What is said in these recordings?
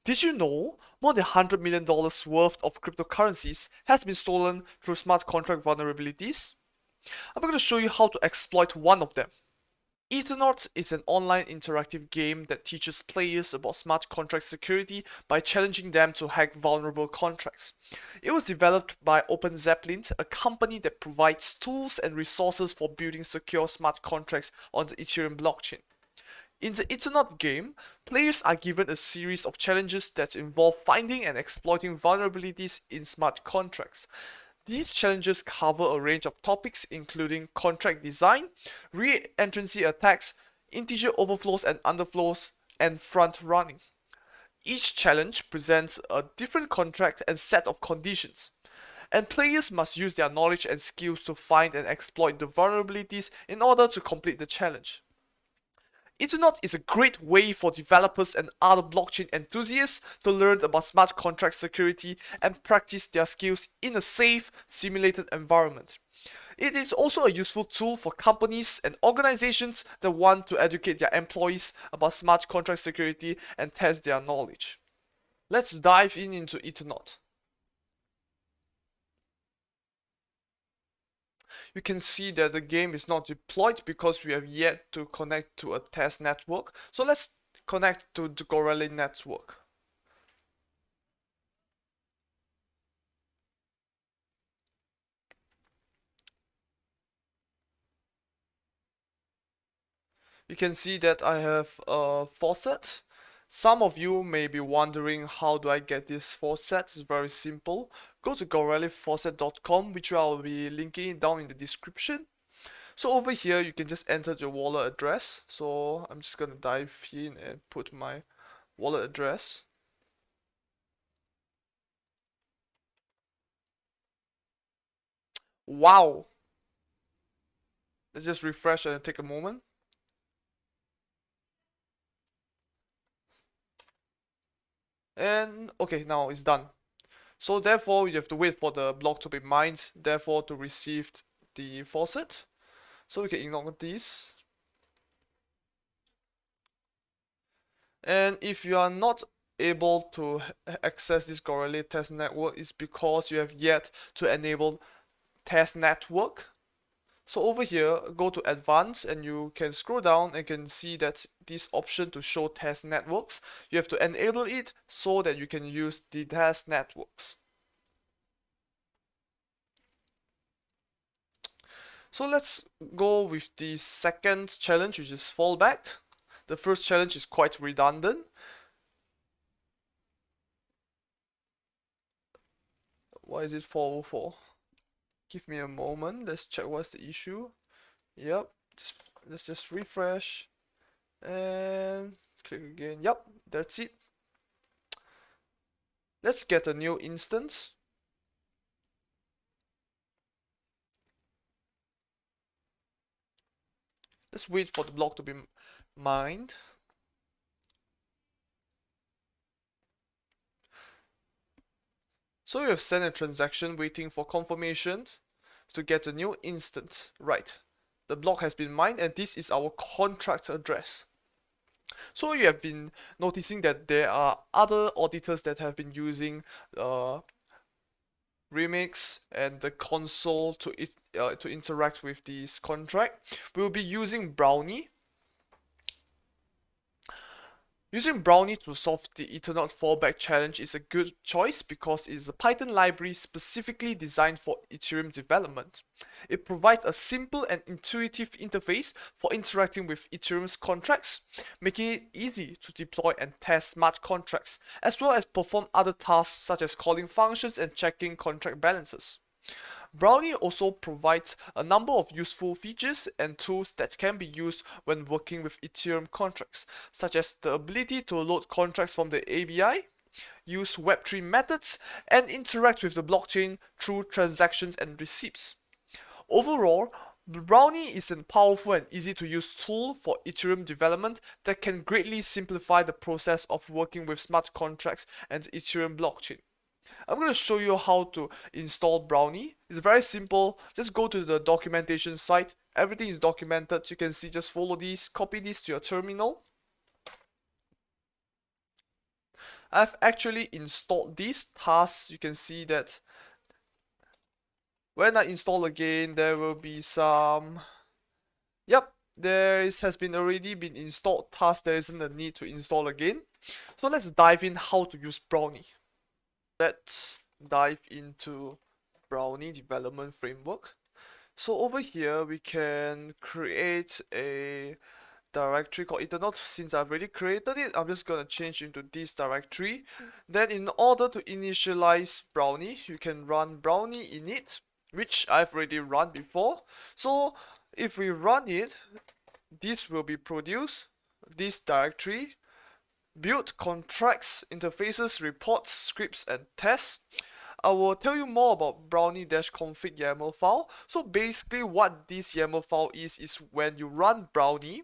Did you know more than $100 million worth of cryptocurrencies has been stolen through smart contract vulnerabilities? I'm going to show you how to exploit one of them. Ethernaut is an online interactive game that teaches players about smart contract security by challenging them to hack vulnerable contracts. It was developed by OpenZeppelin, a company that provides tools and resources for building secure smart contracts on the Ethereum blockchain. In the Ethernaut game, players are given a series of challenges that involve finding and exploiting vulnerabilities in smart contracts. These challenges cover a range of topics including contract design, re-entrancy attacks, integer overflows and underflows, and front running. Each challenge presents a different contract and set of conditions, and players must use their knowledge and skills to find and exploit the vulnerabilities in order to complete the challenge. Ethernaut is a great way for developers and other blockchain enthusiasts to learn about smart contract security and practice their skills in a safe, simulated environment. It is also a useful tool for companies and organizations that want to educate their employees about smart contract security and test their knowledge. Let's dive into Ethernaut. You can see that the game is not deployed because we have yet to connect to a test network. So let's connect to the Gorilla network. You can see that I have a faucet. Some of you may be wondering, how do I get this faucet? It's very simple. Go to gorellafaucet.com, which I'll be linking down in the description. So over here, you can just enter your wallet address. So I'm just gonna dive in and put my wallet address. Wow! Let's just refresh and take a moment. And okay, now it's done. So therefore, you have to wait for the block to be mined, therefore to receive the faucet. So we can ignore this. And if you are not able to access this Gorilla test network, it's because you have yet to enable test network. So over here, go to advanced and you can scroll down and can see that this option to show test networks, you have to enable it so that you can use the test networks. So let's go with the second challenge, which is fallback. The first challenge is quite redundant. Why is it 404? Give me a moment. Let's check what's the issue. Yep. Let's just refresh and click again. Yep, that's it. Let's get a new instance. Let's wait for the block to be mined. So we have sent a transaction waiting for confirmation to get a new instance. Right. The block has been mined and this is our contract address. So you have been noticing that there are other auditors that have been using Remix and the console to interact with this contract. We will be using Brownie. Using Brownie to solve the Ethernaut fallback challenge is a good choice because it is a Python library specifically designed for Ethereum development. It provides a simple and intuitive interface for interacting with Ethereum's contracts, making it easy to deploy and test smart contracts, as well as perform other tasks such as calling functions and checking contract balances. Brownie also provides a number of useful features and tools that can be used when working with Ethereum contracts, such as the ability to load contracts from the ABI, use Web3 methods, and interact with the blockchain through transactions and receipts. Overall, Brownie is a powerful and easy to use tool for Ethereum development that can greatly simplify the process of working with smart contracts and the Ethereum blockchain. I'm going to show you how to install Brownie. It's very simple. Just go to the documentation site. Everything is documented. You can see, just follow these, copy this to your terminal. I've actually installed these tasks. You can see that when I install again, there will be some. Yep, has been already been installed task. There isn't a need to install again. So let's dive in how to use Brownie. Let's dive into Brownie development framework. So over here we can create a directory called Ethernaut. Since I've already created it, I'm just gonna change into this directory. Then in order to initialize Brownie, you can run Brownie init, which I've already run before. So if we run it, this will be produced, this directory, build contracts, interfaces, reports, scripts, and tests. I will tell you more about brownie-config YAML file. So basically what this YAML file is when you run Brownie,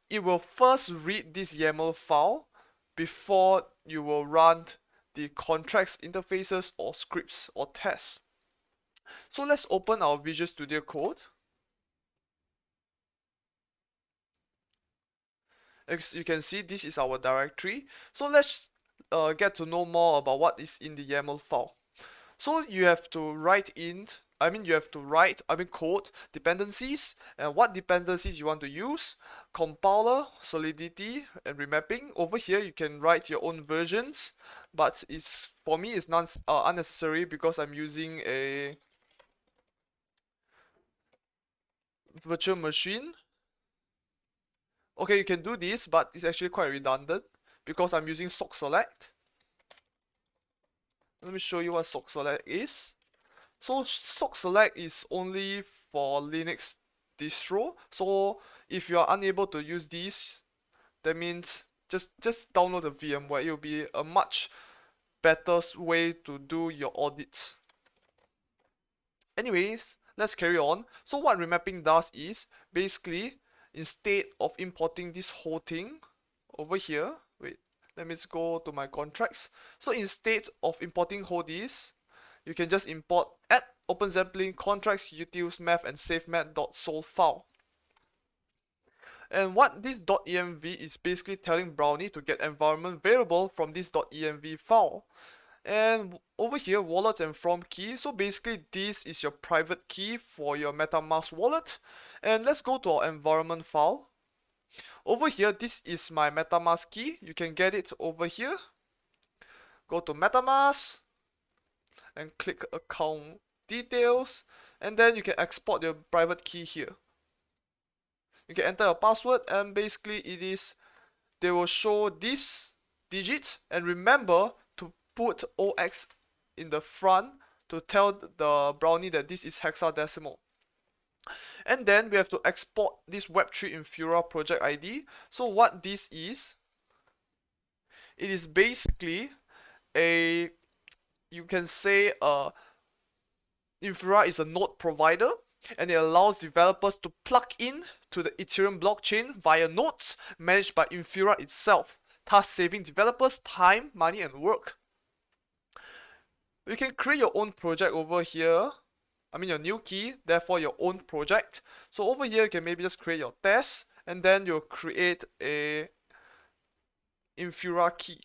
it will first read this YAML file before you will run the contracts, interfaces, or scripts or tests. So let's open our Visual Studio Code. As you can see, this is our directory. So let's get to know more about what is in the YAML file. So you have to write code dependencies and what dependencies you want to use, compiler, solidity, and remapping. Over here you can write your own versions, but for me it's unnecessary because I'm using a virtual machine. Okay, you can do this, but it's actually quite redundant because I'm using sock select. Let me show you what sock select is. So sock select is only for Linux distro. So if you are unable to use these, that means just download the VMware. It will be a much better way to do your audits. Anyways, let's carry on. So what remapping does is basically instead of importing this whole thing over here, wait, let me just go to my contracts. So instead of importing whole this, you can just import add OpenZeppelin contracts utils math and savemath.sol file. And what this .env is basically telling Brownie to get environment variable from this .env file. And over here, wallet and from key. So basically this is your private key for your MetaMask wallet. And let's go to our environment file. Over here, this is my MetaMask key. You can get it over here. Go to MetaMask and click account details, and then you can export your private key here. You can enter a password, and basically they will show this digit, and remember to put OX in the front to tell the Brownie that this is hexadecimal. And then we have to export this Web3 Infura project ID. So what this is, it is basically you can say Infura is a node provider, and it allows developers to plug in to the Ethereum blockchain via nodes managed by Infura itself, thus saving developers time, money, and work. You can create your own project over here. Your new key, therefore your own project. So over here, you can maybe just create your test, and then you'll create a Infura key.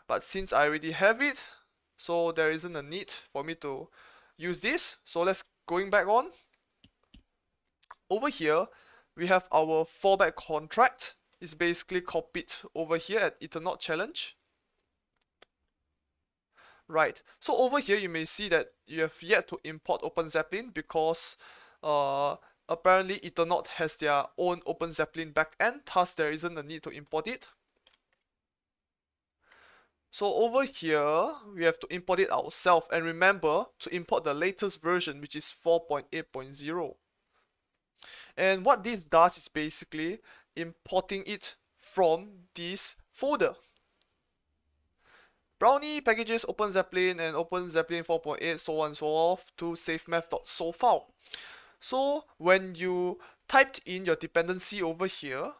But since I already have it, so there isn't a need for me to use this. So let's going back on. Over here, we have our fallback contract. It's basically copied over here at Ethernaut Challenge. Right, so over here you may see that you have yet to import OpenZeppelin because apparently Ethernaut has their own OpenZeppelin backend, thus there isn't a need to import it. So over here, we have to import it ourselves, and remember to import the latest version, which is 4.8.0. And what this does is basically importing it from this folder. Brownie packages OpenZeppelin and OpenZeppelin 4.8, so on and so forth, to savemath.sol file. So when you typed in your dependency over here,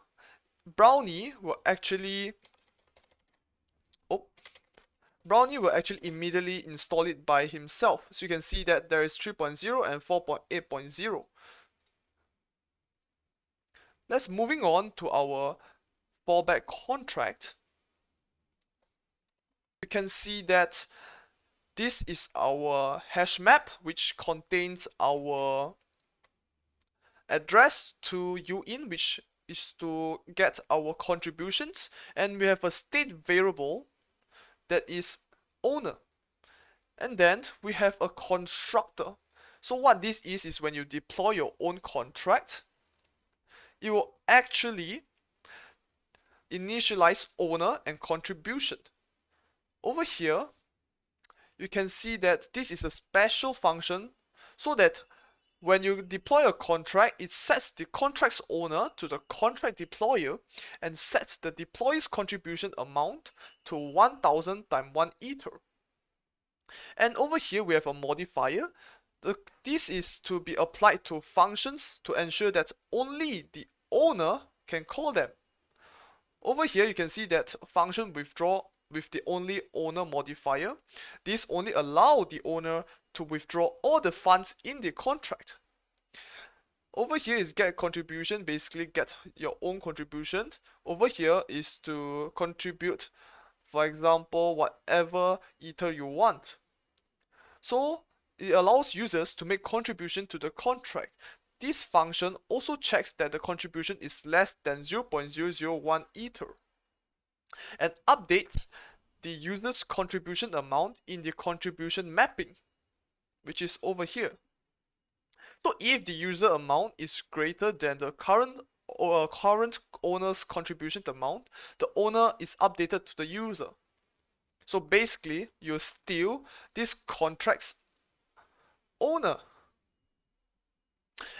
Brownie will actually immediately install it by himself. So you can see that there is 3.0 and 4.8.0. Let's moving on to our fallback contract. can see that this is our hash map, which contains our address to uin, which is to get our contributions, and we have a state variable that is owner, and then we have a constructor. So what this is when you deploy your own contract, it will actually initialize owner and contribution. Over here, you can see that this is a special function so that when you deploy a contract, it sets the contract's owner to the contract deployer and sets the deployer's contribution amount to 1000 times 1 ether. And over here we have a modifier. This is to be applied to functions to ensure that only the owner can call them. Over here you can see that function withdraw with the only owner modifier. This only allows the owner to withdraw all the funds in the contract. Over here is get contribution, basically get your own contribution. Over here is to contribute, for example, whatever ether you want. So it allows users to make contribution to the contract. This function also checks that the contribution is less than 0.001 ether and updates the user's contribution amount in the contribution mapping, which is over here. So if the user amount is greater than the current owner's contribution amount, the owner is updated to the user. So basically, you steal this contract's owner,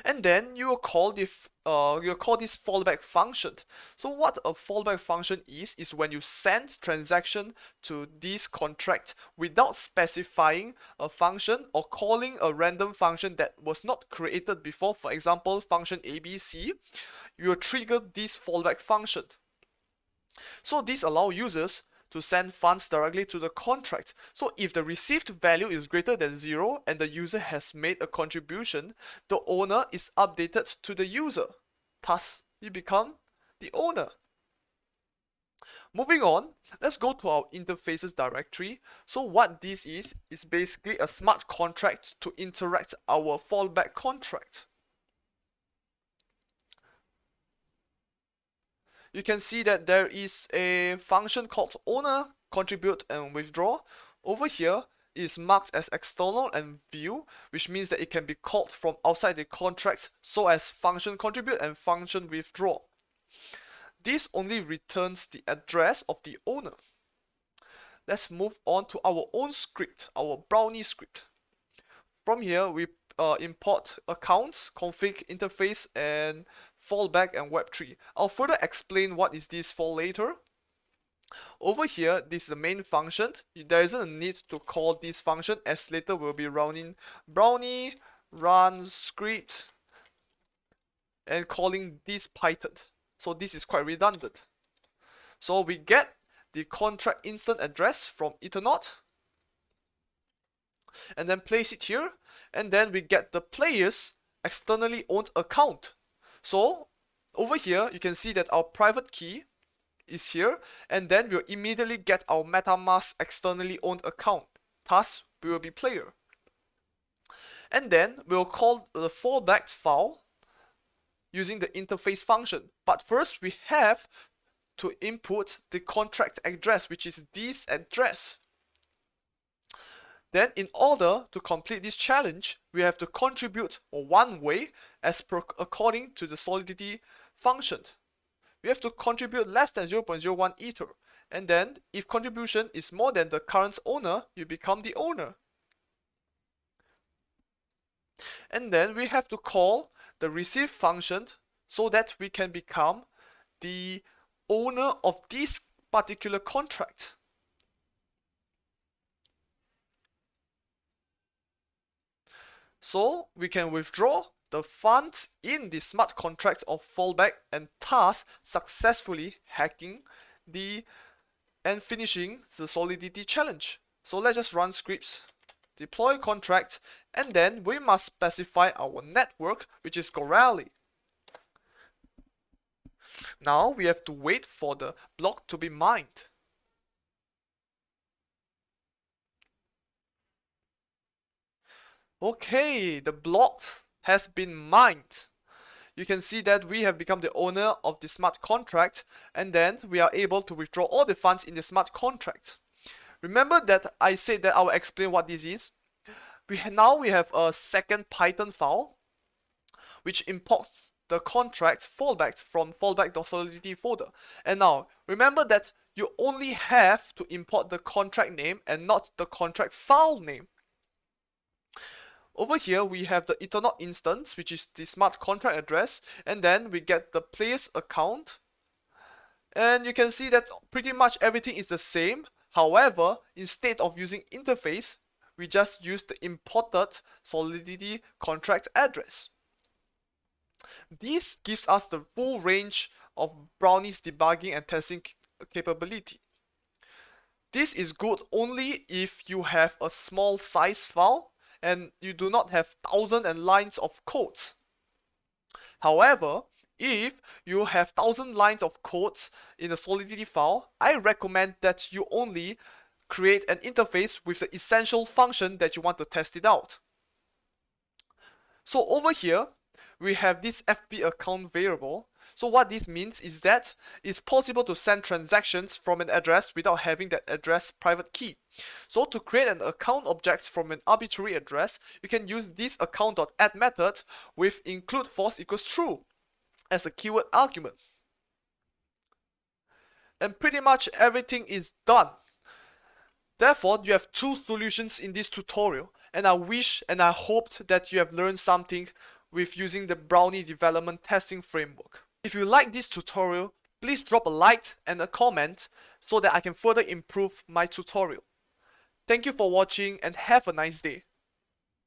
and then you will call this fallback function. So what a fallback function is when you send transaction to this contract without specifying a function or calling a random function that was not created before. For example, function ABC, you will trigger this fallback function. So this allows users to send funds directly to the contract. So if the received value is greater than 0 and the user has made a contribution, the owner is updated to the user. Thus, you become the owner. Moving on, let's go to our interfaces directory. So what this is basically a smart contract to interact our fallback contract. You can see that there is a function called owner, contribute, and withdraw. Over here is marked as external and view, which means that it can be called from outside the contract, so as function contribute and function withdraw. This only returns the address of the owner. Let's move on to our own script, our Brownie script. From here, we import accounts, config, interface, and fallback and web3. I'll further explain what is this for later. Over here, this is the main function. There isn't a need to call this function, as later we'll be running Brownie run script and calling this Python. So this is quite redundant. So we get the contract instant address from Ethernaut and then place it here, and then we get the player's externally owned account. So over here you can see that our private key is here, and then we'll immediately get our MetaMask externally owned account. Thus we will be player. And then we'll call the fallback file using the interface function. But first we have to input the contract address, which is this address. Then in order to complete this challenge, we have to contribute one way according to the solidity function. We have to contribute less than 0.01 ether, and then if contribution is more than the current owner, you become the owner. And then we have to call the receive function so that we can become the owner of this particular contract. So we can withdraw the funds in the smart contract of fallback and thus successfully hacking and finishing the solidity challenge. So let's just run scripts, deploy contract, and then we must specify our network, which is Gorally. Now we have to wait for the block to be mined. Okay, the block has been mined. You can see that we have become the owner of the smart contract, and then we are able to withdraw all the funds in the smart contract. Remember that I said that I will explain what this is. Now we have a second Python file which imports the contract fallback from fallback.solidity folder. And now remember that you only have to import the contract name and not the contract file name. Over here we have the Ethernaut instance, which is the smart contract address, and then we get the player's account. And you can see that pretty much everything is the same. However, instead of using interface, we just use the imported Solidity contract address. This gives us the full range of Brownie's debugging and testing capability. This is good only if you have a small size file and you do not have thousands and lines of codes. However, if you have 1,000 lines of codes in a Solidity file, I recommend that you only create an interface with the essential function that you want to test it out. So over here, we have this FB account variable. So what this means is that it's possible to send transactions from an address without having that address private key. So to create an account object from an arbitrary address, you can use this account.add method with include false equals true as a keyword argument. And pretty much everything is done. Therefore, you have two solutions in this tutorial, and I wish and I hoped that you have learned something with using the Brownie development testing framework. If you like this tutorial, please drop a like and a comment so that I can further improve my tutorial. Thank you for watching and have a nice day.